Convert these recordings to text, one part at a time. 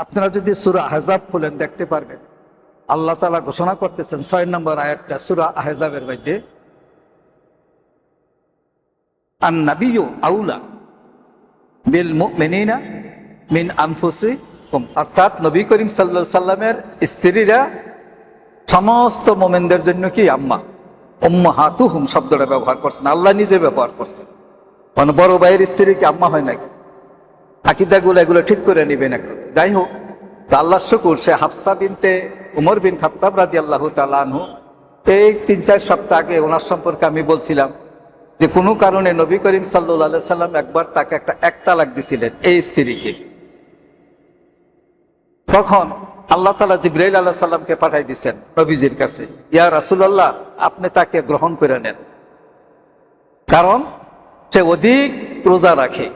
আপনারা যদি সূরা আহজাব খুলেন দেখতে পারবেন আল্লাহ তাআলা ঘোষণা করতেছেন ৬ নম্বর আয়াতটা সূরা আহজাবের মধ্যে, আন-নাবিয়্যু আউলা বিল মুমিনিনা মিন আনফুসিহিম, অর্থাৎ নবী করিম সাল্লাল্লাহু আলাইহি সাল্লামের স্ত্রীরা সমস্ত মুমিনদের জন্য কি আম্মা, উম্মাহাতুহুম শব্দটা ব্যবহার করছেন, আল্লাহ নিজে ব্যবহার করছেন। মানে বড় ভাইয়ের স্ত্রী কি আম্মা হয় নাকি? আকীদাগুলো এগুলো ঠিক করে নেবেন একটু। যাই হোক, আল্লাহর শুকর, সে হাফসা বিনতে উমর বিন খাত্তাব রাদিয়াল্লাহু তাআলা আনহু, এই ৩-৪ সপ্তাহ আগে ওনার সম্পর্কে আমি বলছিলাম যে কোনো কারণে নবী করিম সাল্লাল্লাহু আলাইহি সাল্লাম একবার তাকে এক তালাক দিছিলেন এই স্ত্রীকে। তখন আল্লাহ তাআলা জিবরাইল আলাইহিস সালামকে পাঠাই দিয়েছেন নবীজির কাছে, ইয়া রাসূলুল্লাহ, আপনি তাকে গ্রহণ করে নেন, কারণ সে অধিক রোজা রাখে,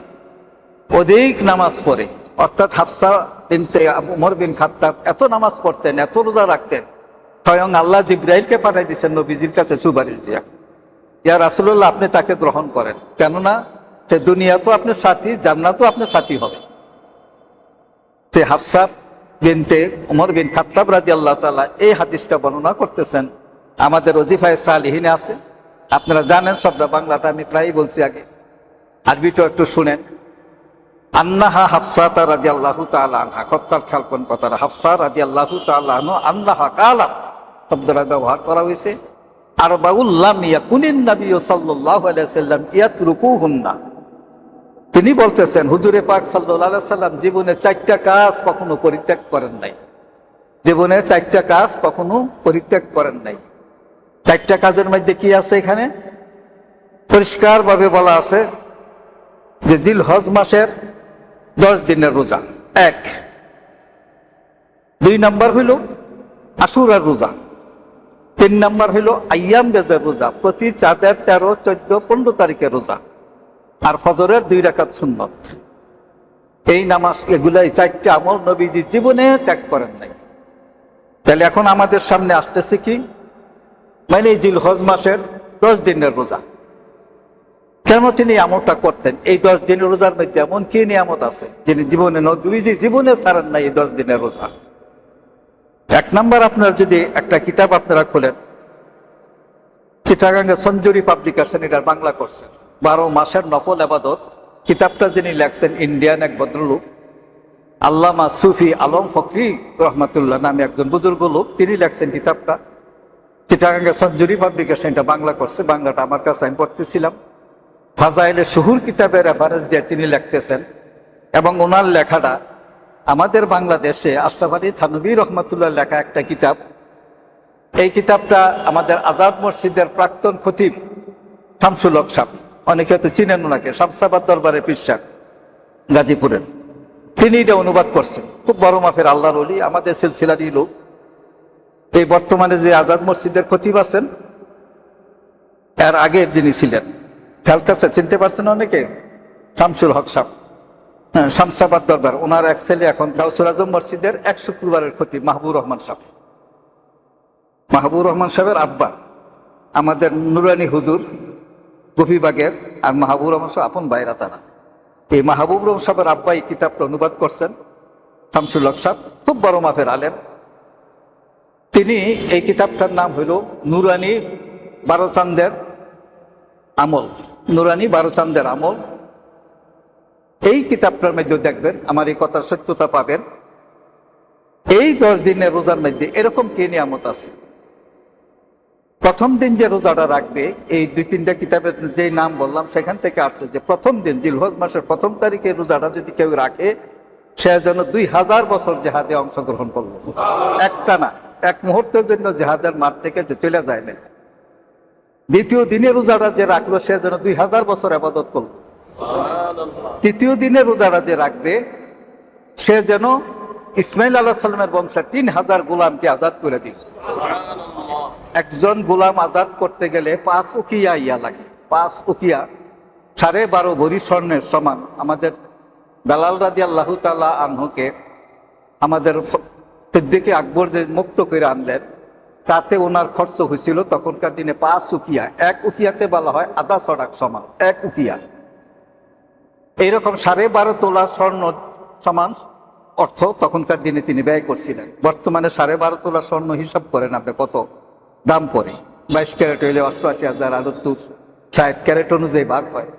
অধিক নামাজ পড়ে। অর্থাৎ হাফসা বিনতে উমর বিন খাত্তাব এত নামাজ পড়তেন, এত রোজা রাখতেন, স্বয়ং আল্লাহ জিবরাইলকে পাঠাই দিয়েছেন নবীজির কাছে সুপারিশ দিয়া, ইয়া রাসূলুল্লাহ, আপনি তাকে গ্রহণ করেন, কেননা সে দুনিয়া তো আপনার সাথী, জান্নাতও আপনার সাথী হবে। সে হাফসা বিনতে উমর বিন খাত্তাব রাদিয়াল্লাহু তাআলা এই হাদিসটা বর্ণনা করতেছেন, আমাদের ওজিফায়ে সালিহিনে আছে। আপনারা জানেন সবটা, বাংলাটা আমি প্রায়ই বলছি আগে, আরবিটা একটু শুনেন। আন্নাহা হাফসাতা রাদিয়াল্লাহু তাআলা আনহা, খত্তার খেয়াল কোন কথাটা, হাফসা রাদিয়াল্লাহু তাআলা আনহা আন্নাহা কালাত শব্দটা ব্যবহার করা হয়েছে। আরবাউল লাম ইয়াকুনিন নাবিয়্যু সাল্লাল্লাহু আলাইহি ওয়াসাল্লাম ইয়াতরুকুহুন্না, তিনি বলতেছেন হুজুরে পাক সাল্লাল্লাহু আলাইহি ওয়াসাল্লাম জীবনে 4টা কাজ কখনো পরিত্যাগ করেন নাই, জীবনে 4টা কাজ কখনো পরিত্যাগ করেন নাই। 4টা কাজের মধ্যে কি আছে এখানে পরিষ্কারভাবে বলা আছে যে জিলহজ মাসের 10 দিনের রোজা 1, 2 নম্বর হইল আশুরার রোজা, 3 নম্বর হইল আইয়াম বেজের রোজা, প্রতি 4, 13, 14, 15 তারিখের রোজা, আর ফজরের 2 রাকাত সুন্নত। এই নামাজ, এগুলাই 4টা আমল নবীজি জীবনে ত্যাগ করেন নাই। তাহলে এখন আমাদের সামনে আসতেছে কি, মানে জিলহজ মাসের 10 দিনের রোজা। কেন তিনি আমলটা করতেন? এই 10 দিনের রোজার মধ্যে এমন কি নিয়ামত আছে যিনি জীবনে, নবীজি জীবনে ছাড়েন নাই এই 10 দিনের রোজা। 1 নম্বর, আপনার যদি একটা কিতাব আপনারা খোলেন, চিটাগাঙ্গের সঞ্জুরি পাবলিকেশন এটা বাংলা করছেন, 12 মাসের নফল ইবাদত, কিতাবটা যিনি লেখছেন ইন্ডিয়ান এক ভদ্রলোক আল্লামা সুফি আলম ফকরি রহমাতুল্লাহ নামে একজন বুজুর্গ লোক, তিনি লেখছেন কিতাবটা। চিটাগাঙ্গের সঞ্জুরি পাবলিকেশন এটা বাংলা করছে, বাংলাটা আমার কাছে আমি পড়তেছিলাম। ফাজাইলে শুহুর কিতাবের রেফারেন্স দিয়ে তিনি লিখতেছেন, এবং ওনার লেখাটা আমাদের বাংলাদেশে আশরাফ আলী থানভী রহমাতুল্লাহ লেখা একটা কিতাব। এই কিতাবটা আমাদের আজাদ মসজিদের প্রাক্তন খতিব শামসুল হক সাহেব, অনেকে হয়তো চিনেন ওনাকে, শামসাবাদ দরবারের পীর সাহেব গাজীপুরের, তিনি এটা অনুবাদ করছেন। খুব বড় মাপের আল্লাহর ওলি, আমাদের সিলসিলারই লোক। এই বর্তমানে যে আজাদ মসজিদের খতিব আছেন, এর আগের যিনি ছিলেন, খেয়াল করছে, চিনতে পারছেন অনেকে, শামসুল হক সাহেব, হ্যাঁ, শামসাবাদ দরবার, ওনার এক ছেলে এখন গাউসুল আজম মসজিদের 1 শুক্রবারের খতিব মাহবুবুর রহমান সাহেব। মাহবুবুর রহমান সাহেবের আব্বা আমাদের নুরানি হুজুর গফিবাগের, আর মাহবুবুর রহমান সাহেব আপন ভাইরা তারা। এই মাহবুবুর রহমান সাহেবের আব্বা এই কিতাবটা অনুবাদ করছেন, শামসুল হক সাহেব খুব বড় মাপের আলেম। তিনি এই কিতাবটার নাম হইল নুরানি 12 চাঁদের আমল, নুরানি 12 চাঁদের আমল। এই কিতাবটার মধ্যে দেখবেন, আমার এই কথার সত্যতা পাবেন, এই 10 দিনের রোজার মধ্যে এরকম কি নিয়ামত আছে। প্রথম দিন যে রোজাটা রাখবে, এই 2-3টা কিতাবের যে নাম বললাম সেখান থেকে আসছে যে প্রথম দিন জিলহজ মাসের 1ম তারিখে রোজাটা যদি কেউ রাখে, সে যেন 2000 বছর জেহাদে অংশগ্রহণ করলো। একটা না, 1 মুহূর্তের জন্য জেহাদের মাঠ থেকে যে চলে যায় না। দ্বিতীয় দিনের রোজাটা যে রাখলো, সে যেন 2000 বছর ইবাদত করলো। তৃতীয় দিনের রোজাটা যে রাখবে, সে যেন ইসমাইল আলাইহিস সালামের বংশের 3000 গোলামকে আজাদ করে দিল। একজন গোলাম আজাদ করতে গেলে 5 উকিয়া ইয়া লাগে, 5 উকিয়া 12.5 ভরি স্বর্ণের সমান। আমাদের বেলাল রাদিয়াল্লাহু তাআলা আনহুকে আমাদের সিদ্দিক আকবর যে মুক্ত করে আনলেন, তাতে ওনার খরচ হয়েছিল তখনকার দিনে 5 উকিয়া। 1 উকিয়াতে বলা হয় আধা সড়াক সমান 1 উকিয়া। এইরকম 12.5 তোলা স্বর্ণ সমান অর্থ তখনকার দিনে তিনি ব্যয় করছিলেন। বর্তমানে 12.5 তোলা স্বর্ণ হিসাব করেন আপনি কত দাম পড়ে। 22 ক্যারেট হইলে 88,000, 60 ক্যারেট অনুযায়ী ভাগ হয়,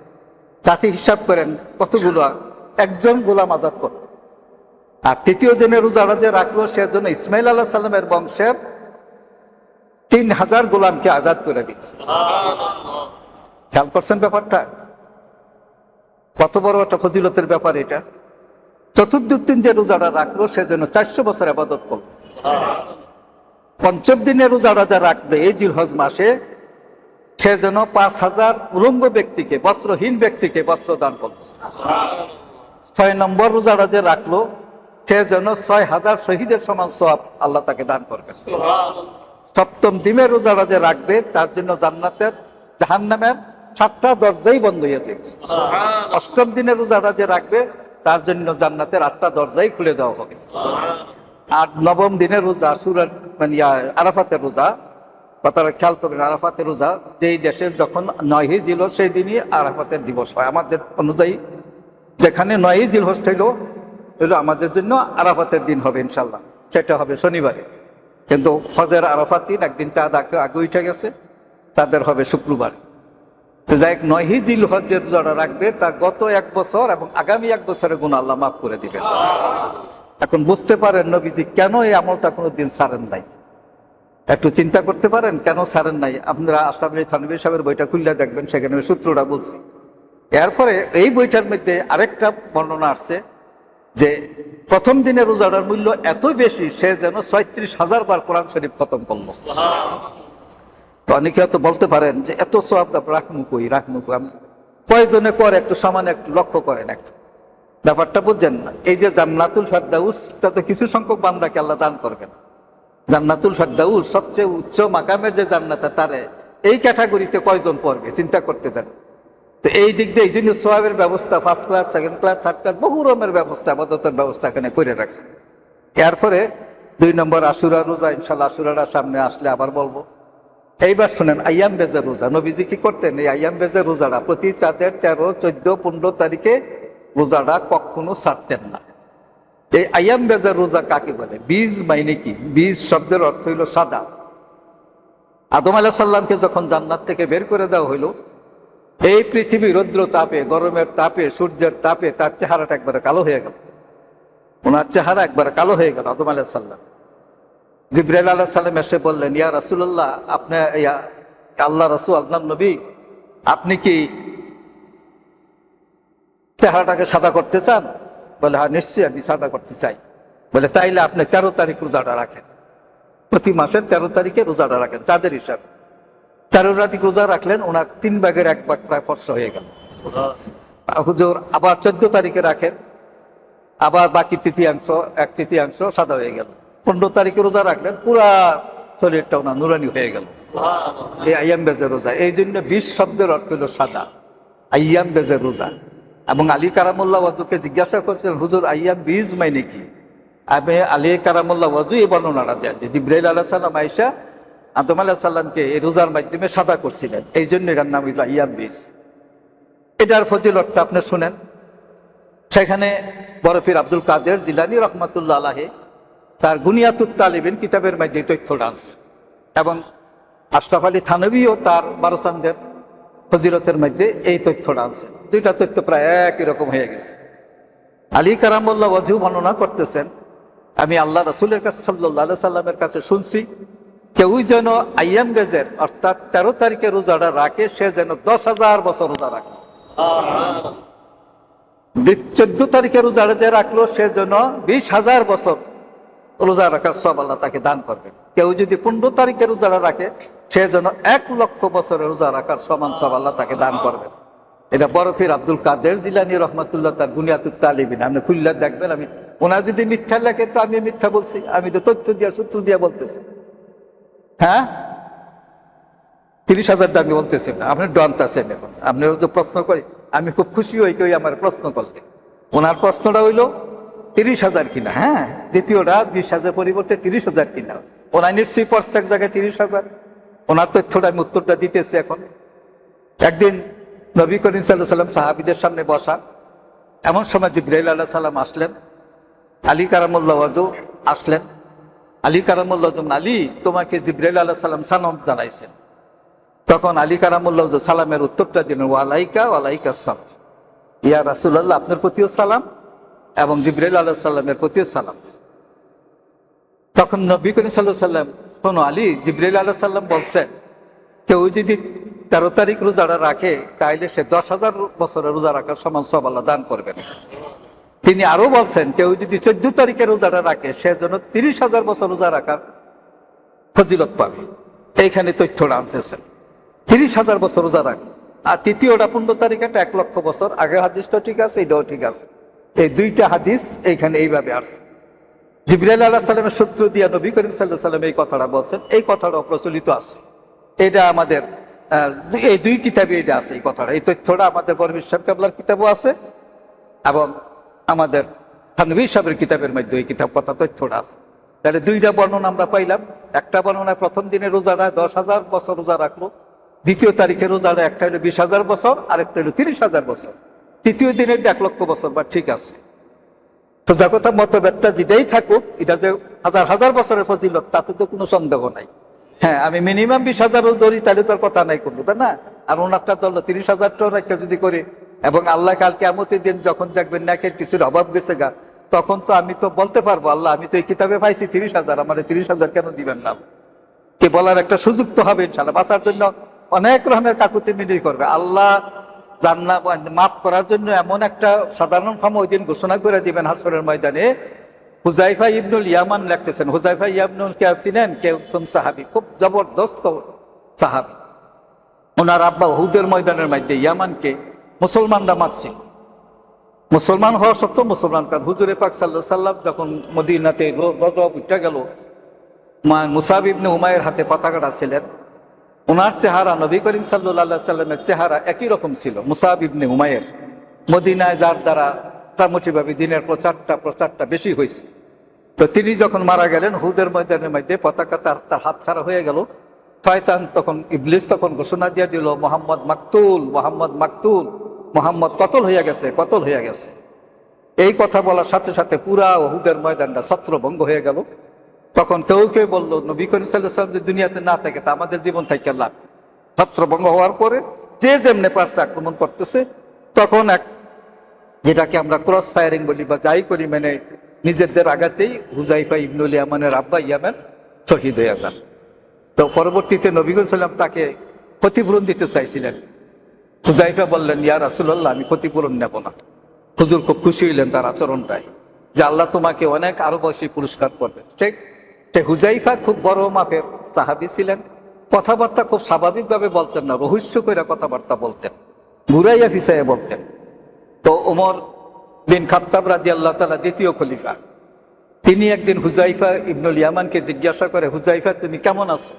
তাতে হিসাব করেন কতগুলো একজন গোলাম আজাদ করত। আর তৃতীয় দিনে রোজাটা যে রাখলো সেজন্য ইসমাইল আলাইহিস সালামের বংশের 3000 গোলামকে আজাদ করে দিল। খেয়াল করছেন ব্যাপারটা? কত বড় একটা ফজিলতের ব্যাপার এটা। চতুর্থ দিন যে রোজাটা রাখলো সেজন্য 400 বছর ইবাদত করলো। পঞ্চম দিনে রোজাটা যা রাখবে এই জিলহজ মাসে, সেজন্য 5000 উলঙ্গ ব্যক্তিকে, বস্ত্রহীন ব্যক্তিকে বস্ত্র দান করলো। 6 নম্বর রোজাটা যে রাখলো সেজন্য 6000 শহীদের সমান সওয়াব আল্লাহ তাকে দান করবেন। সপ্তম দিনের রোজাটা যে রাখবে তার জন্য জান্নাতের, জাহান্নামের 7টা দরজাই বন্ধ হয়ে যাবে। অষ্টম দিনের রোজাটা যে রাখবে তার জন্য জান্নাতের 8টা দরজাই খুলে দেওয়া হবে। আর নবম দিনের রোজা, আশুরার মানে আরাফাতের রোজা, কথাটা খেয়াল করবেন, আরাফাতের রোজা যেই দেশে যখন 9ই জিলহজ সেই দিনই আরাফাতের দিবস হয়। আমাদের অনুযায়ী যেখানে 9ই জিলহজ হইল আমাদের জন্য আরাফাতের দিন হবে ইনশাল্লাহ, সেটা হবে শনিবারে। কিন্তু হজের আরাফাত দিন একদিন চাঁদ আগে উঠে গেছে, তাদের হবে শুক্রবার। যাই 9ই জিলহজ যে রোজাটা রাখবে তার গত 1 বছর এবং আগামী 1 বছরের গুনাহ আল্লাহ মাফ করে দিবেন। এখন বুঝতে পারেন নবীজি কেন এই আমলটা কোনোদিন ছাড়েন নাই। একটু চিন্তা করতে পারেন কেন ছাড়েন নাই। আপনারা আশরাফ আলী থানভী সাহেবের বইটা খুললে দেখবেন, সেখানে ওই সূত্রটা বলছি। এরপরে এই বইটার মধ্যে আরেকটা বর্ণনা আসছে যে প্রথম দিনের রোজাটার মূল্য এত বেশি, সে যেন 36,000 বার কোরআন শরীফ খতম করলো। তো অনেকে হয়তো বলতে পারেন যে এত সওয়াব রাখমু কয়জনে করে, একটু সামান্য একটু লক্ষ্য করেন, একটু ব্যাপারটা বুঝছেন না। এই যে জান্নাতুল ফেরদাউস, তাতে কিছু সংখ্যক বান্দাকে আল্লাহ দান করবেন। জান্নাতুল ফেরদাউস সবচেয়ে উচ্চ মাকামের যে জান্নাত, তারে এই ক্যাটাগরিতে কয়জন পড়বে চিন্তা করতে দেন। তো এই দিক দিয়ে এই জন্য সোয়াবের ব্যবস্থা, 1st class, 2nd class, 3rd class, বহু রকমের ব্যবস্থা, আবাদতের ব্যবস্থা এখানে করে রাখছে। এরপরে 2 নম্বর আশুরা রোজা, ইনশাল্লাহ আশুরাটা সামনে আসলে আবার বলবো। এইবার শুনেন আইয়াম বেজের রোজা। নবীজি কি করতেন? এই আইয়াম বেজের রোজাটা প্রতি চাঁদের 13, 14, 15 তারিখে রোজাটা কখনো ছাড়তেন না। এই আইয়াম বেজের রোজা কাকে বলে? বীজ মাইনে কি? বীজ শব্দের অর্থ হইল সাদা। আদম আলাইহিস সালামকে যখন জান্নাত থেকে বের করে দেওয়া হইল, এই পৃথিবীর রৌদ্র তাপে, গরমের তাপে, সূর্যের তাপে তার চেহারাটা একবারে কালো হয়ে গেল। ওনার চেহারা একবারে কালো হয়ে গেল আদম আলাইহিস সালাম। জিবরাইল আলাইহিস সালাম এসে বললেন, ইয়া রাসূলুল্লাহ, আপনি আল্লাহ রাসূল, আল্লাহ নবী, আপনি কি চেহারাটাকে সাদা করতে চান? বলে, হ্যাঁ নিশ্চয়ই আমি সাদা করতে চাই। বলে, তাইলে আপনি 13 তারিখ রোজাটা রাখেন, প্রতি মাসের 13 তারিখে রোজাটা রাখেন চাঁদের হিসাবে। 13 তারিখ রোজা রাখলেন, ওনার 3 ভাগের 1 ভাগ প্রায় ফর্সা হয়ে গেল। হুজুর আবার 14 তারিখে রাখেন, আবার বাকি 1/3 সাদা হয়ে গেল। 15 তারিখে রোজা রাখলেন, পুরা শরীরটা ওনার নুরানি হয়ে গেল। এই আইয়াম বেজের রোজা। এই জন্য 20 শব্দের অর্থ হল সাদা, আইয়াম বেজের রোজা। এবং আলী কারামুল্লাহ ওয়াজুকে জিজ্ঞাসা করছেন, হুজুর আইয়াম বীজ মাইনে কি? আমি আলী কারামুল্লাহ ওয়াজু এই বর্ণনাটা দেন যে জিবরাইল আলাইহিস সালাম আয়েশা আদম আলাইহিস সালামকে এই রোজার মাধ্যমে সাদা করছিলেন, এই জন্য এটার নাম হইল আইয়াম বীজ। এটার ফজিলতটা আপনি শুনেন। সেখানে বরফির আব্দুল কাদের জিলানী রহমাতুল্লাহ আলাইহি তার গুনিয়াতুত তালিবিন কিতাবের মধ্যে তথ্যটা আনছে, এবং আশরাফ আলী থানভীও তার বারোসানদের ফজিলতের মধ্যে এই তথ্যটা আনছে। দুইটা তথ্য প্রায় একই রকম হয়ে গেছে। আলী কারামুল্লাহ ওয়াজু বর্ণনা করতেছেন, আমি আল্লাহ রাসূলের কাছে সাল্লাল্লাহু আলাইহি সাল্লামের কাছে শুনছি, কেউ যেন আইয়াম বেজের অর্থাৎ 13 তারিখে রোজাটা রাখে, সে যেন 10,000 বছর রোজা রাখে। 14 তারিখে রোজাটা যে রাখলো, সে যেন 20,000 বছর রোজা রাখার সওয়াব আল্লাহ তাকে দান করবেন। কেউ যদি 15 তারিখে রোজাটা রাখে, সে যেন 1 লক্ষ বছরের রোজা রাখার সমান সওয়াব আল্লাহ তাকে দান করবেন। এটা বরফির আব্দুল কাদের জিলানী রহমাতুল্লাহ তার গুনিয়াতুত তালিবিন, আপনি খুললে দেখবেন। আমি ওনার যদি মিথ্যা লেখে তো আমি মিথ্যা বলছি, আমি তো তথ্য দিয়া সূত্র দিয়া বলতেছি। হ্যাঁ, 30,000টা আমি বলতেছি না, আপনি ডনতেছেন। এখন আপনি তো প্রশ্ন করি, আমি খুব খুশি হই কেউ আমার প্রশ্ন করলে। ওনার প্রশ্নটা হইল 30,000 কিনা। হ্যাঁ, দ্বিতীয়টা 20,000 পরিবর্তে 30,000 কিনা। ওনার নিশ্চয়ই পড়ছে এক জায়গায় 30,000। ওনার তথ্যটা আমি উত্তরটা দিতেছি। এখন একদিন নবী করিম সাল্লাল্লাহু আলাইহি ওয়াসাল্লাম সাহাবীদের সামনে বসা, এমন সময় জিবরাইল আলাইহিস সালাম আসলেন। আলী কারামুল্লাহ ওয়াজু আসলেন। আলী কারামুল্লাহ আলী, তোমাকে জিবরাইল আলাইহিস সালাম সালাম জানাইছেন। তখন আলী কারামুল্লাহ সালামের উত্তরটা দিলেন, ওয়ালাইকা ওয়ালাইকা সালাম, ইয়া রাসূলুল্লাহ, আপনার প্রতিও সালাম এবং জিবরাইল আলাইহিস সালামের প্রতিও সালাম। তখন নবী করিম সাল্লাল্লাহু আলাইহি সাল্লাম, শোনো আলী, জিবরাইল আলাইহিস সালাম বলছেন কেউ যদি 13 তারিখ রোজাটা রাখে তাইলে সে 10,000 বছরের রোজা রাখার সমান সওয়াব আল্লাহ দান করবেন। তিনি আরো বলছেন কেউ যদি 14 তারিখের রোজাটা রাখে সে যেন 30,000 বছর রোজা রাখার ফজিলত পাবে। এইখানে তথ্যটা আনতেছেন 30,000 বছর রোজা রাখে। আর তৃতীয়টা 15 তারিখে 1 লক্ষ বছর। আগের হাদিসটা ঠিক আছে, এটাও ঠিক আছে। এই দুইটা হাদিস এইখানে এইভাবে আসছে। জিবরাইল আলাইহিস সালামের সূত্র দিয়া নবী করিম সাল্লাল্লাহু আলাইহি সাল্লাম এই কথাটা বলছেন। এই কথাটা প্রচলিত আছে, এটা আমাদের এই দুই কিতাবে এটা আছে। এই কথাটা, এই তথ্যটা আমাদের পরবীর সাহেব কাবলার কিতাবও আছে এবং আমাদের থানভী সাহেবের কিতাবের মধ্যে এই কিতাব কথা তথ্যটা আছে। তাহলে দুইটা বর্ণনা আমরা পাইলাম। একটা বর্ণনায় প্রথম দিনের রোজাটা 10,000 বছর রোজা রাখলো, দ্বিতীয় তারিখের রোজাটা একটা হলো 20,000 বছর আর একটা হলো 30,000 বছর, তৃতীয় দিনের 1 লক্ষ বছর। বা ঠিক আছে, সোজা কথা মতভেদটা যেটাই থাকুক, এটা যে হাজার হাজার বছরের ফজিলত তাতে তো কোনো সন্দেহ নাই। হ্যাঁ, আমি মিনিমাম 20,000 ধরি তাহলে তোর কথা নাই করবো, তাই না? আর ওনারটা ধরলো 30,000 একটা যদি করি, এবং আল্লাহ কাল কিয়ামতের দিন যখন দেখবেন নাকের কিছুর অভাব গেছে গা, তখন তো আমি তো বলতে পারবো, আল্লাহ আমি তো এই কিতাবে পাইছি 30,000, আমার 30,000 কেন দিবেন না? কে বলার একটা সুযোগ তো হবে ইনশাল্লাহ। বাঁচার জন্য অনেক রকমের কাকুতি মিনতি করবে। আল্লাহ জান্নাত মাফ করার জন্য এমন একটা সাধারণ ক্ষমা ওই দিন ঘোষণা করে দিবেন হাসরের ময়দানে। হুজাইফা ইবনুল ইয়ামান লিখতেছেন, হুজাইফা ইবনুল কে চিনেন? কেউ কোন সাহাবী, খুব জবরদস্ত সাহাবী। ওনার আব্বা উহুদের ময়দানের মধ্যে ইয়ামানকে মুসলমানরা মারছিল। মুসলমান হওয়া সত্ত্বেও মুসলমান, কারণ হুজুরে পাক সাল্লাল্লাহু আলাইহি সাল্লাম যখন মদিনাতে গজব উঠে গেল, মুসাব ইবনে উমাইরের হাতে পতাকাটা ছিলেন। ওনার চেহারা নবী করিম সাল্লাল্লাহু আলাইহি সাল্লামের চেহারা একই রকম ছিল। মুসাব ইবনে উমাইর মদিনায় যার দ্বারা মোটামুটিভাবে দিনের প্রচারটা বেশি হয়েছে। তো তিনি যখন মারা গেলেন হুদের ময়দানের মধ্যে, পতাকা তার হাত ছাড়া হয়ে গেল। শয়তান তখন, ইবলিস তখন ঘোষণা দিয়ে দিল, মোহাম্মদ মাকতুল, মোহাম্মদ মাকতুল, মোহাম্মদ কতল হইয়া গেছে, কতল হইয়া গেছে। এই কথা বলার সাথে সাথে পুরা হুদের ময়দানটা ছত্রভঙ্গ হয়ে গেল। তখন কেউ বললো, নবী করিম সাল্লাল্লাহু আলাইহি সাল্লাম যদি দুনিয়াতে না থাকে তা আমাদের জীবন থেকে লাভ। ছত্রভঙ্গ হওয়ার পরে যে যেমনে পারছে আক্রমণ করতেছে। তখন যেটাকে আমরা ক্রস ফায়ারিং বলি বা যাই করি, মানে নিজেদের আঘাতেই হুজাইফা ইবনুল ইয়ামানের আব্বা ইয়ামান শহীদ হয়ে যান। তো পরবর্তীতে নবী করিম সাল্লাল্লাহু আলাইহি সাল্লাম তাকে ক্ষতিপূরণ দিতে চাইছিলেন। হুজাইফা বললেন, ইয়া রাসূলুল্লাহ, আমি ক্ষতিপূরণ নেব না। হুজুর খুব খুশি হইলেন তার আচরণটাই, যে আল্লাহ তোমাকে অনেক আরো বেশি পুরস্কার করবেন। ঠিক, হুজাইফা খুব বড় মাপের সাহাবী ছিলেন। কথাবার্তা খুব স্বাভাবিকভাবে বলতেন না, রহস্য করে কথাবার্তা বলতেন, ঘুরাইয়া ফিসাইয়া বলতেন। তো ওমর বিন খাত্তাব রাদিয়াল্লাহু তাআলা দ্বিতীয় খলিফা, তিনি একদিন হুজাইফা ইবনুল ইয়ামানকে জিজ্ঞাসা করে, হুজাইফা তুমি কেমন আছো?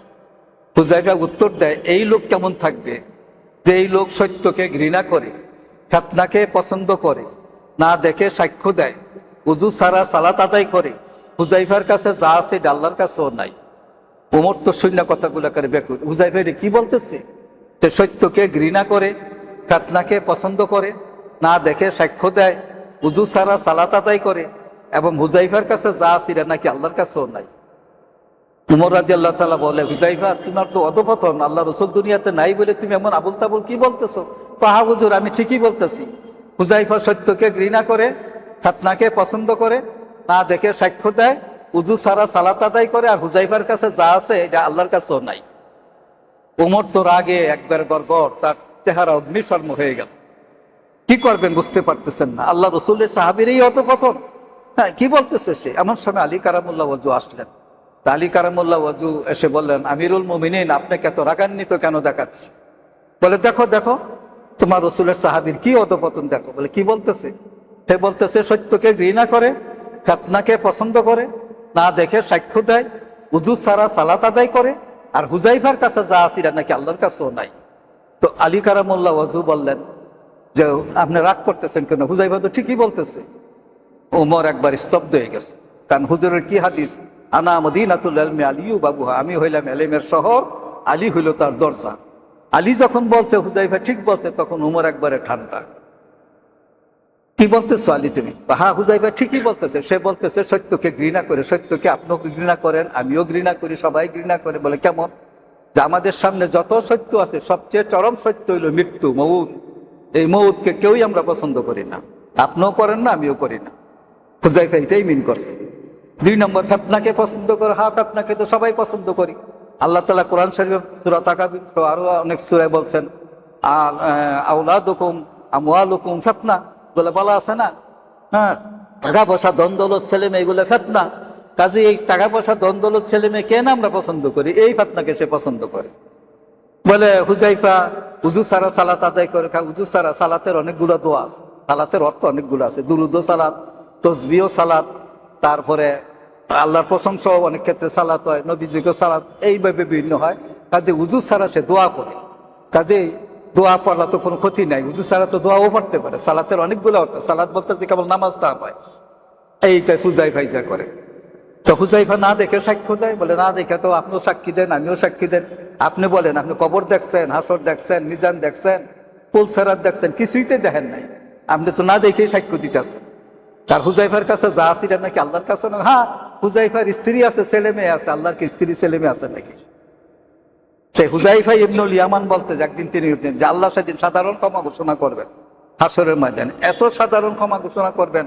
হুজাইফা উত্তর দেয়, এই লোক কেমন থাকবে যে এই লোক সত্যকে ঘৃণা করে, ফিতনাকে পছন্দ করে, না দেখে সাক্ষ্য দেয়, উযু ছাড়া সালাত আদায় করে। হুজাইফার কাছে যা আছে আল্লাহর কাছেও নাই। ওমর তো শূন্য কথাগুলো করে বেকুল, হুজাইফা কি বলতেছে? সে সত্যকে ঘৃণা করে, ফিতনাকে পছন্দ করে, না দেখে সাক্ষ্য দেয়, উযু ছাড়া সালাত আদায় করে, এবং হুজাইফার কাছে যা আছে নাকি আল্লাহর কাছেও নাই। উমর রাদিয়াল্লাহু তাআলা বলে, হুজাইফা তোমার তো অধঃপতন, আল্লাহ রাসূল দুনিয়াতে নাই বলে তুমি এমন আবুল তাবুল কি বলতেছো? হা হুজুর, আমি ঠিকই বলতেছি। হুজাইফা সত্যকে ঘৃণা করে, ফিতনাকে পছন্দ করে, না দেখে সাক্ষ্য দেয়, উযু ছাড়া সালাত আদায় করে, আর হুজাইফার কাছে যা আছে এটা আল্লাহর কাছেও নাই। উমর তো রাগে একবার গড়গড়, তার চেহারা অগ্নিশর্ম হয়ে গেল। কি করবেন বুঝতে পারতেছেন না। আল্লাহ রসুলের সাহাবীর এই অধঃপতন, হ্যাঁ কি বলতেছে সে? এমন সময় আলী কারামুল্লাহ ওয়াজু আসলেন। আলী কারামুল্লাহ ওয়াজু এসে বললেন, আমিরুল মুমিনিন, আপনাকে এত রাগান্বিত কেন দেখাচ্ছে? বলে, দেখো দেখো তোমার রসুলের সাহাবীর কি অধঃপতন দেখো। বলে, কি বলতেছে? সে বলতেছে সত্যকে ঘৃণা করে, ফিতনাকে পছন্দ করে, না দেখে সাক্ষ্য দেয়, উযু ছাড়া সালাত আদায় করে, আর হুজাইফার কাছে যা আছে নাকি আল্লাহর কাছেও নাই। তো আলী কারামুল্লাহ ওয়াজু বললেন যে, আপনি রাগ করতেছেন কেন? হুজাইফা তো ঠিকই বলতেছে। ওমর একবার স্তব্ধ হয়ে গেছে, কারণ হুজুরের কি হাদিস, আনা মদিনাতুল ইলমি আলিয়ু বাবুহা, আমি হইলাম ইলমের শহর, আলী হইল তার দরজা। আলী যখন বলছে হুজাইফা ঠিক বলছে, তখন ওমর একবারে ঠান্ডা। কি বলতেছো আলী তুমি? হ্যাঁ হুজাইফা ঠিকই বলতেছে। সে বলতেছে সত্যকে ঘৃণা করে, সত্যকে আপনিও ঘৃণা করেন, আমিও ঘৃণা করি, সবাই ঘৃণা করে। বলে কেমন? যে আমাদের সামনে যত সত্য আছে সবচেয়ে চরম সত্য হইল মৃত্যু, মউত। এই মউতকে কেউই আমরা পছন্দ করি না, আপনিও করেন না, আমিও করি না। হুজাইফা এটাই মিন করছে। 2 নম্বর, ফিতনাকে পছন্দ করে। হ্যাঁ ফিতনাকে তো সবাই পছন্দ করি। আল্লাহ তাআলা কোরআন শরীফে সূরা তাকাবুর আরো অনেক সূরায় বলছেন আওলাদুকুম আমওয়ালুকুম ফিতনা বলে বলা আছে না? হ্যাঁ, টাকা পয়সা দ্বন্দ্বলত ছেলে মেয়ে এগুলো ফিতনা। কাজে এই টাকা পয়সা দ্বন্দ্বলত ছেলে মেয়ে কেন আমরা পছন্দ করি? এই ফিতনাকে সে পছন্দ করে। বলে হুজাইফা উযু ছাড়া সালাত আদায় করে। উযু ছাড়া সালাতের অনেকগুলো দোয়া আছে, সালাতের অর্থ অনেকগুলো আছে। দুরুদ সালাত, তসবিহ সালাত, তারপরে আল্লাহর প্রশংসাও অনেক ক্ষেত্রে সালাত হয়, নবীজিকে সালাত, এইভাবে বিভিন্ন হয়। কাজে উযু ছাড়া সে দোয়া করে। কাজেই দোয়া পড়া তো কোনো ক্ষতি নাই, উযু ছাড়া তো দোয়াও পড়তে পারে। সালাতের অনেকগুলো অর্থ, সালাত বলতে যে কেবল নামাজ তা হয়। এইটা হুজাইফা যা করে। তো হুজাইফা না দেখে সাক্ষ্য দেয়। বলে না দেখে তো আপনিও সাক্ষী দেন, আমিও সাক্ষী দেন। আপনি বলেন, আপনি কবর দেখছেন, হাসর দেখছেন, মিজান দেখছেন, পুলসেরাত দেখছেন, কিছুই তো দেখেন নাই। আপনি তো না দেখেই সাক্ষ্য দিতেছেন। তার হুজাইফার কাছে যা আছে এটা নাকি আল্লাহর কাছে না? হ্যাঁ, হুজাইফার স্ত্রী আছে, ছেলে মেয়ে আছে। আল্লাহর কি স্ত্রী ছেলে মেয়ে আছে নাকি? সেই হুজাইফা ইবনুল ইয়ামান বলতে একদিন তিনি যে আল্লাহ সেদিন সাধারণ ক্ষমা ঘোষণা করবেন হাসরের ময়দানে। এত সাধারণ ক্ষমা ঘোষণা করবেন,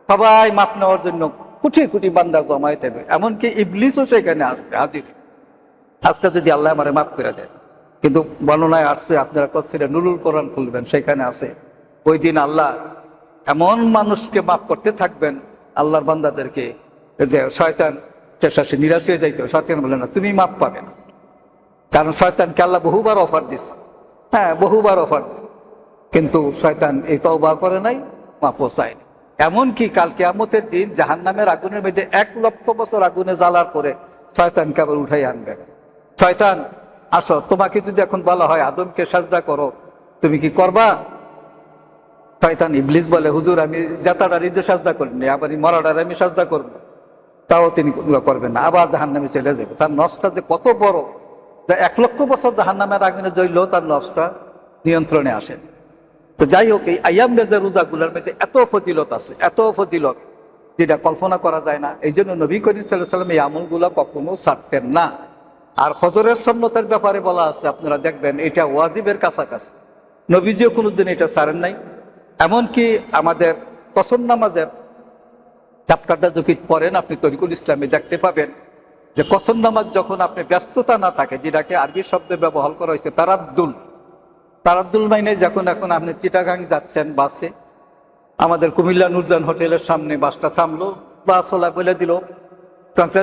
সবাই মাপ নেওয়ার জন্য কোটি কোটি বান্দা জমায়েত হবে। এমনকি ইবলিসও সেখানে আসবে হাজির। আজকে যদি আল্লাহ আমারে মাফ করে দেয়, কিন্তু বর্ণনায় আসছে, আপনারা করছিলেন নুরুল কোরআন খুলবেন, সেখানে আছে ওই দিন আল্লাহ এমন মানুষকে মাফ করতে থাকবেন আল্লাহর বান্দাদেরকে যে শয়তান শেষে নিরাশ হয়ে যাইতো। শয়তান বলে না, তুমি মাফ পাবে না। কারণ শয়তানকে আল্লাহ বহুবার অফার দিচ্ছে, হ্যাঁ বহুবার অফার দিচ্ছে, কিন্তু শয়তান এই তওবা করে নাই, মাফও চায়নি। এমনকি কাল কিয়ামতের দিন জাহান্নামের আগুনের মধ্যে 1 লক্ষ বছর আগুনে জ্বালার পরে শয়তানকে আবার উঠাই আনবেন। শয়তান আসো, তোমাকে যদি এখন বলা হয় আদমকে সাজদা করো, তুমি কি করবা? শয়তান ইবলিস বলে, হুজুর আমি জাতাটা হৃদে সাজদা করিনি, আবার এই মরাটার আমি সাজদা করবো। তাও তিনি করবেন না, আবার জাহান্নামে চলে যাবে। তার নফসটা যে কত বড়, যা 1 লক্ষ বছর জাহান্নামের আগুনে জ্বললেও তার নফসটা নিয়ন্ত্রণে আসেন। তো যাই হোক, এই আইয়াম বেজা রোজাগুলোর মধ্যে এত ফজিলত আছে, এত ফজিলত যেটা কল্পনা করা যায় না। এই জন্য নবী করিম সাল্লাল্লাহু আলাইহি ওয়াসাল্লাম এই আমলগুলো কখনো ছাড়তেন না। আর ফজরের সুন্নতের ব্যাপারে বলা আছে, আপনারা দেখবেন এটা ওয়াজিবের কাছাকাছি। নবীজিও কোনোদিন এটা ছাড়েন নাই। এমনকি আমাদের কসর নামাজের চ্যাপ্টারটা যদি পড়েন আপনি তরিকুল ইসলামে দেখতে পাবেন যে কসর নামাজ যখন আপনি ব্যস্ততা না থাকে, যেটাকে আরবি শব্দে ব্যবহার করা হয়েছে তারাদ্দুল। তারাদ্দুল মাইনে যখন এখন আপনি চিটাগাং যাচ্ছেন বাসে, আমাদের কুমিল্লা নুরজান হোটেলের সামনে বাসটা থামলো, বাস ওলা বলে দিল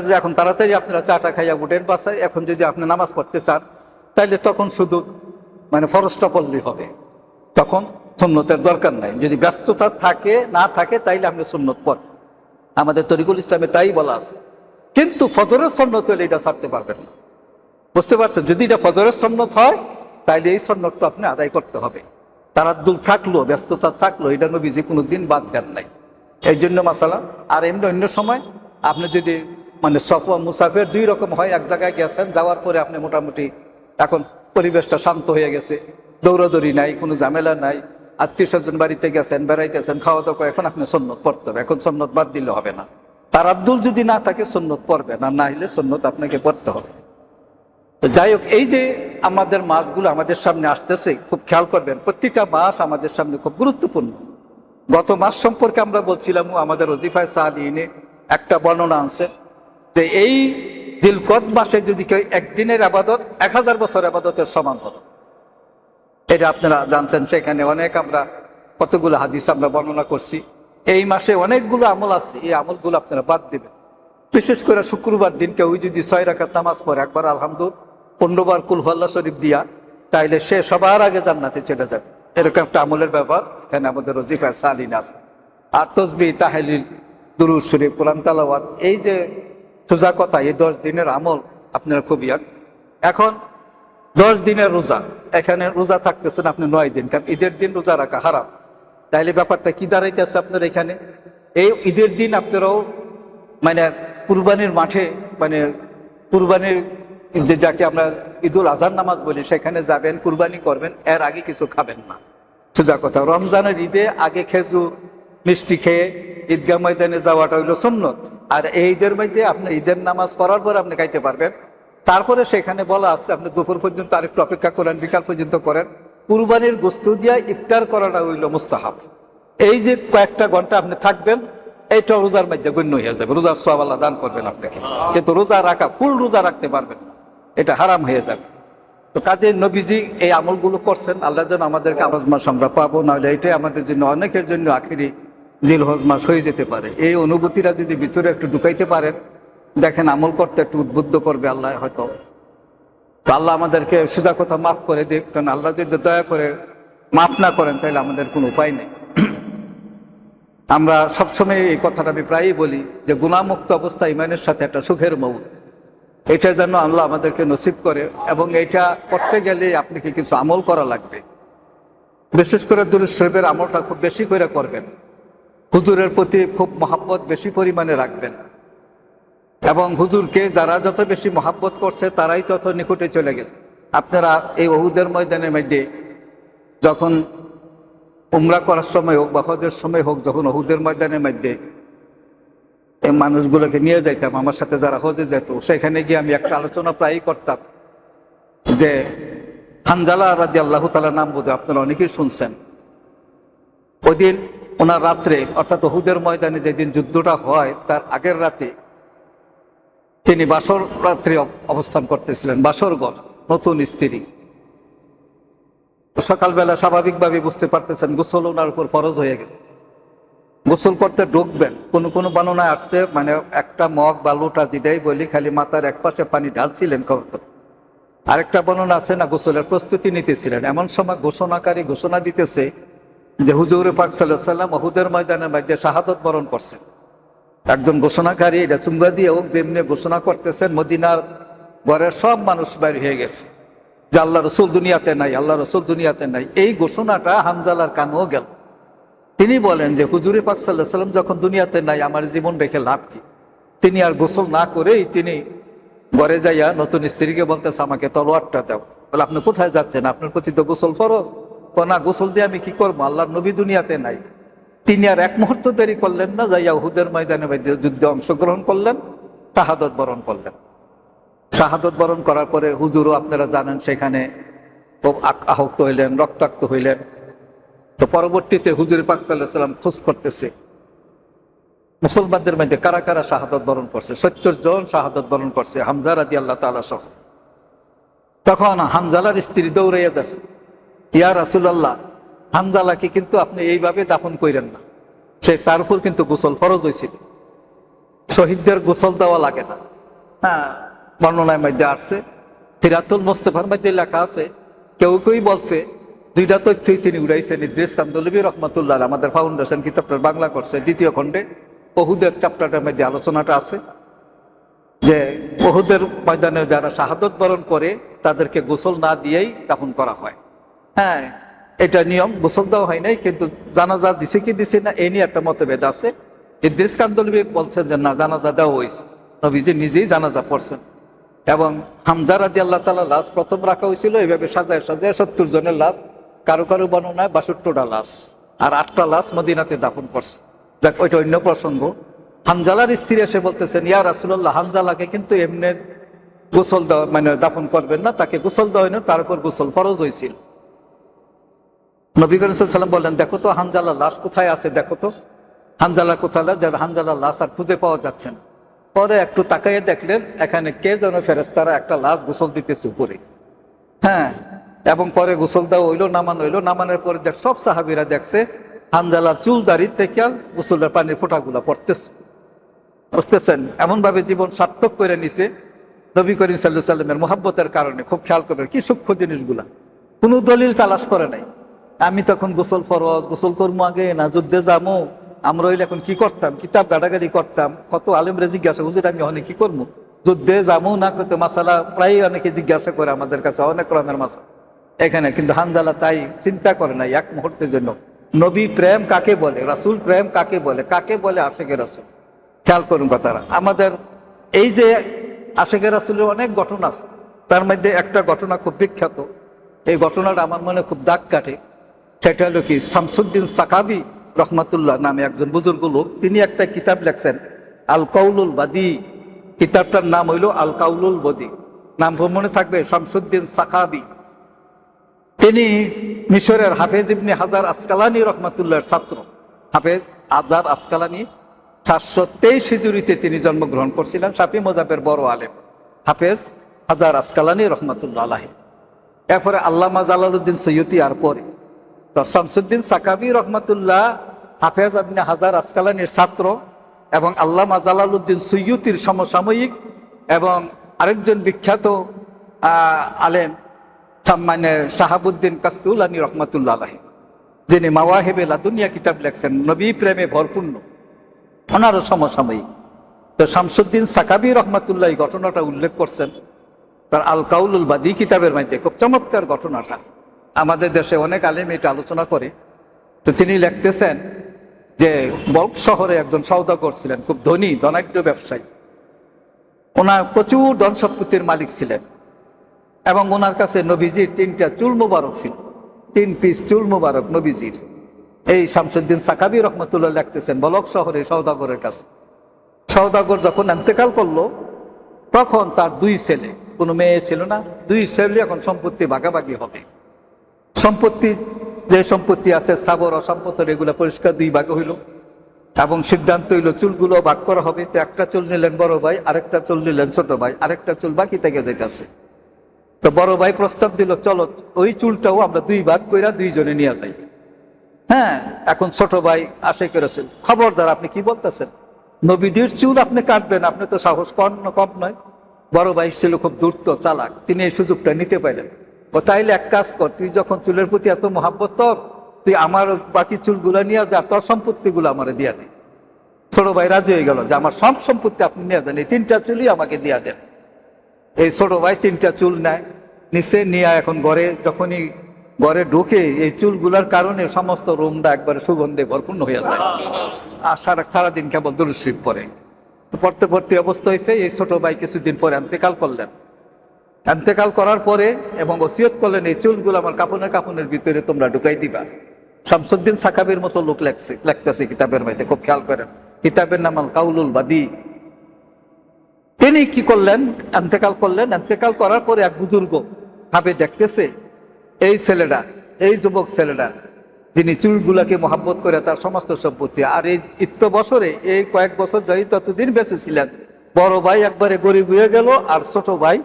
যে এখন তাড়াতাড়ি আপনারা চাটা খাইয়া উঠেন বাসায়। এখন যদি আপনি নামাজ পড়তে চান তাইলে তখন শুধু ফরজটা পড়লেই হবে, তখন সুন্নতের দরকার নাই। যদি ব্যস্ততা থাকে না থাকে তাইলে আপনি সুন্নত পড়েন। আমাদের তরিকুল ইসলামে তাই বলা আছে। কিন্তু ফজরের সুন্নত হলে এটা ছাড়তে পারবেন না। বুঝতে পারছেন? যদি এটা ফজরের সুন্নত হয় তাইলে এই সুন্নতটা আপনি আদায় করতে হবে। তারাদ্দুল থাকলো, ব্যস্ততা থাকলো, এটা নবীজি কোনোদিন বাদ দেন নাই। এই জন্য মাসালা। আর এমনি অন্য সময় আপনি যদি সফর মুসাফির 2 রকম হয়। এক জায়গায় গেছেন, যাওয়ার পরে আপনি মোটামুটি এখন পরিবেশটা শান্ত হয়ে গেছে, দৌড়াদৌড়ি নাই, কোনো ঝামেলা নাই, আত্মীয় স্বজন বাড়িতে গেছেন, বেড়াইতেছেন, খাওয়া দাওয়া, এখন আপনি সুন্নত পড়তে হবে। এখন সুন্নত বাদ দিলে হবে না। তারাদ্দুল যদি না থাকে সুন্নত পড়বেন, আর না হলে সুন্নত আপনাকে পড়তে হবে। তো যাই হোক, এই যে আমাদের মাসগুলো আমাদের সামনে আসতেছে, খুব খেয়াল করবেন, প্রত্যেকটা মাস আমাদের সামনে খুব গুরুত্বপূর্ণ। গত মাস সম্পর্কে আমরা বলছিলাম, আমাদের ওজিফায় সালিনে একটা বর্ণনা আছে যে এই জিলকদ মাসে যদি কেউ একদিনের আবাদত 1000 বছর আবাদতের সমান হতো। এটা আপনারা জানছেন। সেখানে অনেক আমরা কতগুলো হাদিস আমরা বর্ণনা করছি। এই মাসে অনেকগুলো আমল আছে, এই আমলগুলো আপনারা বাদ দেবেন। বিশেষ করে শুক্রবার দিন কেউ যদি 6 রাকাত নামাজ পড়ে, একবার আলহামদুলিল্লাহ, 15 বার কুল হুয়াল্লাহ শরীফ দিয়া, তাইলে সে সবার আগে জান্নাতে চলে যাবে। এরকম একটা আমলের ব্যাপার এখানে আমাদের ওজিফায় সালিন আছে। আর তসবিহ, তাহলিল, দুরূদ শরীফ, কোরআন তেলাওয়াত, এই যে সোজা কথা, এই 10 দিনের আমল আপনারা খুব এখন 10 দিনের রোজা, এখানে রোজা থাকতেছেন আপনি 9 দিন, কারণ ঈদের দিন রোজা রাখা হারাম। তাইলে ব্যাপারটা কি দাঁড়াইতেছে আপনার এখানে? এই ঈদের দিন আপনারাও কুরবানির মাঠে, কুরবানির যেটাকে আমরা ঈদুল আজহার নামাজ বলি, সেখানে যাবেন, কুরবানি করবেন, এর আগে কিছু খাবেন না। সোজা কথা। রমজানের ঈদে আগে খেজুর, মিষ্টি খেয়ে ঈদগাহ ময়দানে যাওয়াটা হইলো সুন্নত। আর এই ঈদের মধ্যে আপনি ঈদের নামাজ পড়ার পর আপনি খাইতে পারবেন। তারপরে সেখানে বলা আছে আপনি দুপুর পর্যন্ত আরেকটু অপেক্ষা করেন, বিকাল পর্যন্ত করেন। কুরবানির গোশত দিয়ে ইফতার করাটা হইল মুস্তাহাব। এই যে কয়েকটা ঘন্টা আপনি থাকবেন, এইটা রোজার মধ্যে গণ্য হয়ে যাবে, রোজার সওয়াব আল্লাহ দান করবেন আপনাকে। কিন্তু রোজা রাখা, ফুল রোজা রাখতে পারবেন না, এটা হারাম হয়ে যাবে। তো কাজে নবীজি এই আমলগুলো করছেন, আল্লাহ যেন আমাদেরকে আবাজ মাস আমরা পাবো, নাহলে এটাই আমাদের জন্য, অনেকের জন্য আখেরি জিলহজ মাস হয়ে যেতে পারে। এই অনুভূতিটা যদি ভিতরে একটু ঢুকাইতে পারেন, দেখেন আমল করতে একটু উদ্বুদ্ধ করবে আল্লাহ হয়তো। তো আল্লাহ আমাদেরকে সোজা কথা মাফ করে দিক, কারণ আল্লাহ যদি দয়া করে মাফ না করেন তাহলে আমাদের কোনো উপায় নেই। আমরা সবসময় এই কথাটা আমি প্রায়ই বলি যে গুনাহমুক্ত অবস্থা ইমানের সাথে একটা সুখের মউত, এটা যেন আল্লাহ আমাদেরকে নসিব করে। এবং এটা করতে গেলে আপনাকে কিছু আমল করা লাগবে। বিশেষ করে দুরূদ শরীফের আমলটা খুব বেশি করে করবেন, হুজুরের প্রতি খুব মহাব্বত বেশি পরিমাণে রাখবেন। এবং হুজুরকে যারা যত বেশি মহাব্বত করছে তারাই তত নিকটে চলে গেছে। আপনারা এই উহুদের ময়দানের মধ্যে যখন উমরা করার সময় হোক বা হজের সময় হোক, যখন উহুদের ময়দানের মধ্যে এই মানুষগুলোকে নিয়ে যাইতাম, আমার সাথে যারা হজে যেত, সেখানে গিয়ে আমি একটা আলোচনা প্রায়ই করতাম যে হানজালা রাদিয়াল্লাহু তাআলা নাম বোধহয় আপনারা অনেকেই শুনছেন। ওই দিন ওনার রাত্রে, অর্থাৎ উহুদের ময়দানে যেদিন যুদ্ধটা হয় তার আগের রাতে তিনি বাসর রাত্রে অবস্থান করতেছিলেন, বাসর ঘর, নতুন স্ত্রী। সকালবেলা স্বাভাবিকভাবে বুঝতে পারতেছেন গোসল ওনার উপর ফরজ হয়ে গেছে। গোসল করতে ঢুকবেন, কোনো কোনো বর্ণনায় আসছে মানে একটা মগ বা লোটা যেটাই বলি, খালি মাথার এক পাশে পানি ঢালছিলেন কত। আরেকটা বর্ণনা আছে না গোসলের প্রস্তুতি নিতেছিলেন। এমন সময় ঘোষণাকারী ঘোষণা দিতেছে যে হুজুর পাক সাল্লাল্লাহু আলাইহি ওয়াসাল্লাম উহুদের ময়দানের মধ্যে শাহাদত বরণ করছেন। একজন ঘোষণাকারী, এটা চুঙ্গা দিয়ে হোক যেমনি ঘোষণা করতেছেন, মদিনার ঘরের সব মানুষ বাইরে হয়ে গেছে যে আল্লাহ রসুল দুনিয়াতে নাই, আল্লাহ রসুল দুনিয়াতে নাই। এই ঘোষণাটা হানজালার কানেও গেল। তিনি বলেন যে হুজুর পাক সাল্লাল্লাহু আলাইহি ওয়াসাল্লাম যখন দুনিয়াতে নাই, আমার জীবন রেখে লাভ কি? তিনি আর গোসল না করেই তিনি ঘরে যাইয়া নতুন স্ত্রীকে বলতেছে আমাকে তলোয়ারটা দাও। বলে আপনি কোথায় যাচ্ছেন? আপনার প্রতি তো গোসল ফরজ। না, গোসল দিয়ে আমি কি করবো? আল্লাহর নবী দুনিয়াতে নাই। তিনি আর এক মুহূর্ত দেরি করলেন না, যাইয়া উহুদের ময়দানে যুদ্ধে অংশগ্রহণ করলেন, শাহাদত বরণ করলেন। শাহাদত বরণ করার পরে হুজুরও আপনারা জানেন সেখানে খুব আহত হইলেন, রক্তাক্ত হইলেন। তো পরবর্তীতে হুজুর পাক সাল্লাল্লাহু আলাইহি ওয়াসাল্লাম খোঁজ করতেছে মুসলমানদের মধ্যে কারা কারা শাহাদত বরণ করছে। 70 জন শাহাদত বরণ করছে, হামজা রাদিয়াল্লাহু তাআলা সহ। তখন হানজালার স্ত্রী দৌড়াইয়া যাচ্ছে, ইয়া রাসূলুল্লাহ, হানজালাকে কিন্তু আপনি এইভাবে দাফন কইরেন না, সে তার উপর কিন্তু গোসল ফরজ হয়েছিল। শহীদদের গোসল দেওয়া লাগে না। হ্যাঁ, বর্ণনার মধ্যে আসছে, সিরাতুল মুস্তাফার মধ্যে লেখা আছে। কেউ কেউ বলছে দুইটা তথ্যই তিনি উড়াইছেন। ইদ্রিস কান্দলবী রহমাতুল্লাহ আমাদের ফাউন্ডেশন কিতাবটা বাংলা করছে, 2য় খণ্ডে উহুদের চ্যাপ্টারটার মধ্যে আলোচনাটা আছে যে উহুদের ময়দানে যারা শাহাদত বরণ করে তাদেরকে গোসল না দিয়েই দাফন করা হয়। হ্যাঁ, এটা নিয়ম, গোসল দেওয়া হয় নাই, কিন্তু জানাজা দিছে কি দিছে না এই নিয়ে একটা মতভেদ আছে। ইদ্রিস কান্দলবী বলছেন যে না, জানাজা দেওয়া হয়েছে, নবীজি নিজেই জানাজা পড়ছেন। এবং হামজা রাদিয়াল্লাহু তাআলা লাশ প্রথম রাখা হয়েছিল এইভাবে সাজায় সাজায়, 70 জনের লাশ, কারো কারো বর্ণনায় 62টা লাশ, আর 8টা লাশ মদিনাতে দাফন করছে। দেখ, ওইটা অন্য প্রসঙ্গ। হানজালার স্ত্রী এসে বলতেছেন, ইয়া রাসূলুল্লাহ, হানজালাকে কিন্তু এমনি গোসল দেওয়া মানে দাফন করবেন না, তাকে গোসল দেওয়া হয় না, তার উপর গোসল ফরজ হয়েছিল। নবী করিম সাল্লাল্লাহু আলাইহি ওয়াসাল্লাম বললেন, দেখো তো হানজালার লাশ কোথায় আছে, দেখো তো হানজালা কোথায়। হানজালার লাশ আর খুঁজে পাওয়া যাচ্ছে না। পরে একটু তাকাইয়ে দেখলেন এখানে কে যেন ফেরেশতারা একটা লাশ গোসল দিতেছে উপরে। হ্যাঁ, এবং পরে গোসল দেওয়া হইলো, নামানো হইলো। নামানোর পরে সব সাহাবীরা দেখছে হানজালার চুল দাড়ির থেকে গোসলের পানির ফোঁটাগুলা পড়তেছে। বুঝতেছেন, এমনভাবে জীবন সার্থক করে নিছে নবী করিম সাল্লাল্লাহু আলাইহি ওয়াসাল্লামের মুহাব্বতের কারণে। খুব খেয়াল করবেন কি সূক্ষ্ম জিনিসগুলা, কোনো দলিল তালাশ করে নাই। আমি তখন গোসল ফরজ, গোসল করবো আগে না যুদ্ধে যাবো, আমরা হইলে এখন কি করতাম, কিতাব গাড়াগাড়ি করতাম। কত আলেমরা জিজ্ঞাসা, হুজুর আমি অনেক কি করবো, যুদ্ধে যাবো না কত মাসালা প্রায় অনেকে জিজ্ঞাসা করে আমাদের কাছে, অনেক রকমের মাসা এখানে। কিন্তু হানজালা তাই চিন্তা করে নাই এক মুহূর্তের জন্য। নবী প্রেম কাকে বলে, রাসূল প্রেম কাকে বলে, কাকে বলে আশেকে রাসূল। খেয়াল করুন কথাটা। আমাদের এই যে আশেকে রাসূলের অনেক ঘটনা আছে, তার মধ্যে একটা ঘটনা খুব বিখ্যাত। এই ঘটনাটা আমার মনে খুব দাগ কাটে। সেটা হলো কি, শামসুদ্দিন সাকাবি রহমাতুল্লাহ নামে একজন বুজুর্গ লোক, তিনি একটা কিতাব লেখছেন আল কাউলুল বাদি। কিতাবটার নাম হইল আল কাউলুল বদি। নাম মনে থাকবে, শামসুদ্দিন সাকাবি। তিনি মিশরের হাফেজ ইবনে হাজার আসকালানি রহমাতুল্লাহর ছাত্র। হাফেজ হাজার আসকালানি 723 হিজরিতে তিনি জন্মগ্রহণ করছিলেন। শাফি মজাবের বড় আলেম হাফেজ হাজার আসকালানি রহমাতুল্লাহ আলাইহি। এরপরে আল্লামা জালালউদ্দিন সৈয়দী, আর পরে তো শামসুদ্দিন সাকাবি রহমাতুল্লাহ হাফেজ ইবনে হাজার আসকালানির ছাত্র এবং আল্লামা জালালউদ্দিন সৈয়দীর সমসাময়িক, এবং আরেকজন বিখ্যাত আলেম মানে শাহাবুদ্দিন কাস্তুলানি রহমাতুল্লাহ আলাইহি, যিনি মাওয়াহিবে লাদুনিয়া কিতাব লেখছেন, নবী প্রেমে ভরপূর্ণ, ওনারও সমসাময়িক। তো শামসুদ্দিন সাকাবি রহমাতুল্লাহ এই ঘটনাটা উল্লেখ করছেন তার আল কাউলুল বাদি কিতাবের মধ্যে। খুব চমৎকার ঘটনাটা, আমাদের দেশে অনেক আলেম এটা আলোচনা করে। তো তিনি লিখতেছেন যে বল্ক শহরে একজন সওদাগর ছিলেন, খুব ধনী ধনাঢ্য ব্যবসায়ী। ওনার প্রচুর ধন সম্পত্তির মালিক ছিলেন, এবং ওনার কাছে নবীজির 3টা চুল মোবারক ছিল, 3 পিস চুল মোবারক নবীজির। এই শামসুদ্দিন সাকাবি রহমতুল্লাহ লিখতেছেন বলক শহরে সওদাগরের কাছে। সওদাগর যখন ইন্তেকাল করলো, তখন তার 2 ছেলে, কোনো মেয়ে ছিল না, 2 ছেলে এখন সম্পত্তি ভাগাভাগি হবে। সম্পত্তি, যে সম্পত্তি আছে স্থাবর অসম্পত্তি, এগুলো পরিষ্কার 2 ভাগে হইল, এবং সিদ্ধান্ত হইল চুলগুলো ভাগ করা হবে। তো একটা চুল নিলেন বড় ভাই, আরেকটা চুল নিলেন ছোট ভাই, আরেকটা চুল বাকি থেকে যাইতেছে। তো বড় ভাই প্রস্তাব দিল, চলো ওই চুলটাও আমরা 2 ভাগ কইরা 2 জনে নিয়ে যাই। হ্যাঁ, এখন ছোট ভাই আশা করেছেন, খবরদার আপনি কি বলতেছেন, নবীদের চুল আপনি কাটবেন, আপনি তো সাহস কম নয়। বড় ভাই ছিল খুব ধূর্ত চালাক, তিনি এই সুযোগটা নিতে পারলেন। ও তাইলে এক কাজ কর, তুই যখন চুলের প্রতি এত মহাব্বত তোর, তুই আমার বাকি চুলগুলো নিয়ে যা, তোর সম্পত্তিগুলো আমার দিয়া দে। ছোট ভাই রাজি হয়ে গেল যে আমার সব সম্পত্তি আপনি নিয়ে যান, এই 3টা চুলই আমাকে দিয়া দেন। এই ছোট ভাই 3টা চুল নেয়, নিচে নিয়ে এখন ঘরে যখনই ঘরে ঢুকে, এই চুলগুলার কারণে সমস্ত রুমটা একবারে সুগন্ধে ভরপূর্ণ হয়ে যায়। আর সারাদিন কেবল দুরূদ শরীফ পড়ে। পড়তে পড়তে অবস্থা হয়েছে, এই ছোট ভাই কিছুদিন পরে ইন্তেকাল করলেন। ইন্তেকাল করার পরে এবং ওসিয়ত করলেন, এই চুলগুলো আমার কাফনের ভিতরে তোমরা ঢুকাই দিবা। শামসুদ্দিন সাকাবির মতো লোক লিখতেছে কিতাবের মধ্যে, খুব খেয়াল করেন। কিতাবের নাম আল কাউলুল বাদি। তিনি কি করলেন, ইন্তেকাল করলেন। ইন্তেকাল করার পরে এক বুজুর্গ ভাবে দেখতেছে, এই ছেলেটা, এই যুবক ছেলেটা যিনি চুলগুলাকে মহাব্বত করে তার সমস্ত সম্পত্তি, আর এই বছরে এই কয়েক বছর যাই ততদিন বেঁচে ছিলেন, বড় ভাই একবারে গরিব হয়ে গেল, আর ছোট ভাই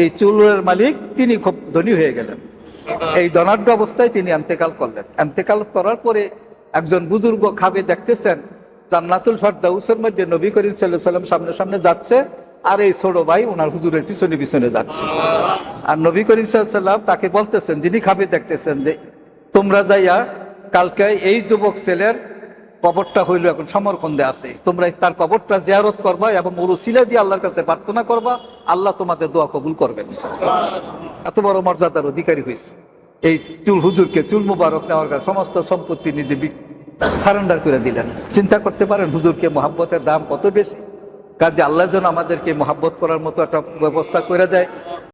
এই চুলের মালিক তিনি খুব ধনী হয়ে গেলেন। এই ধনাঢ্য অবস্থায় তিনি ইন্তেকাল করলেন। ইন্তেকাল করার পরে একজন বুজুর্গ খাবে দেখতেছেন জান্নাতুল ফেরদাউসের মধ্যে নবী করিম সাল্লাল্লাহু আলাইহি ওয়াসাল্লাম সামনে সামনে যাচ্ছে, আর এই ছোট ভাই ওনার হুজুরের পিছনে পিছনে যাচ্ছে। আর নবী করিম সাল্লাল্লাহু আলাইহি ওয়াসাল্লাম তাকে বলতেছেন, যিনি খাবে দেখতেছেন, যে তোমরা যাইয়া কালকে এই যুবক ছেলের কবরটা হইল এখন সমরকন্দে আছে, তোমরা তার কবরটা জিয়ারত করবা এবং ওর উসিলা দিয়ে আল্লাহর কাছে প্রার্থনা করবা, আল্লাহ তোমাদের দোয়া কবুল করবেন। এত বড় মর্যাদার অধিকারী হয়েছে। এই চুল হুজুরকে চুল মুবারক নেওয়ার কারণে সমস্ত সম্পত্তি নিজে সারেন্ডার করে দিলেন। চিন্তা করতে পারেন হুজুরকে মহাব্বতের দাম কত বেশি। কাজে আল্লাহ যেন আমাদেরকে মহাব্বত করার মতো একটা ব্যবস্থা করে দেয়।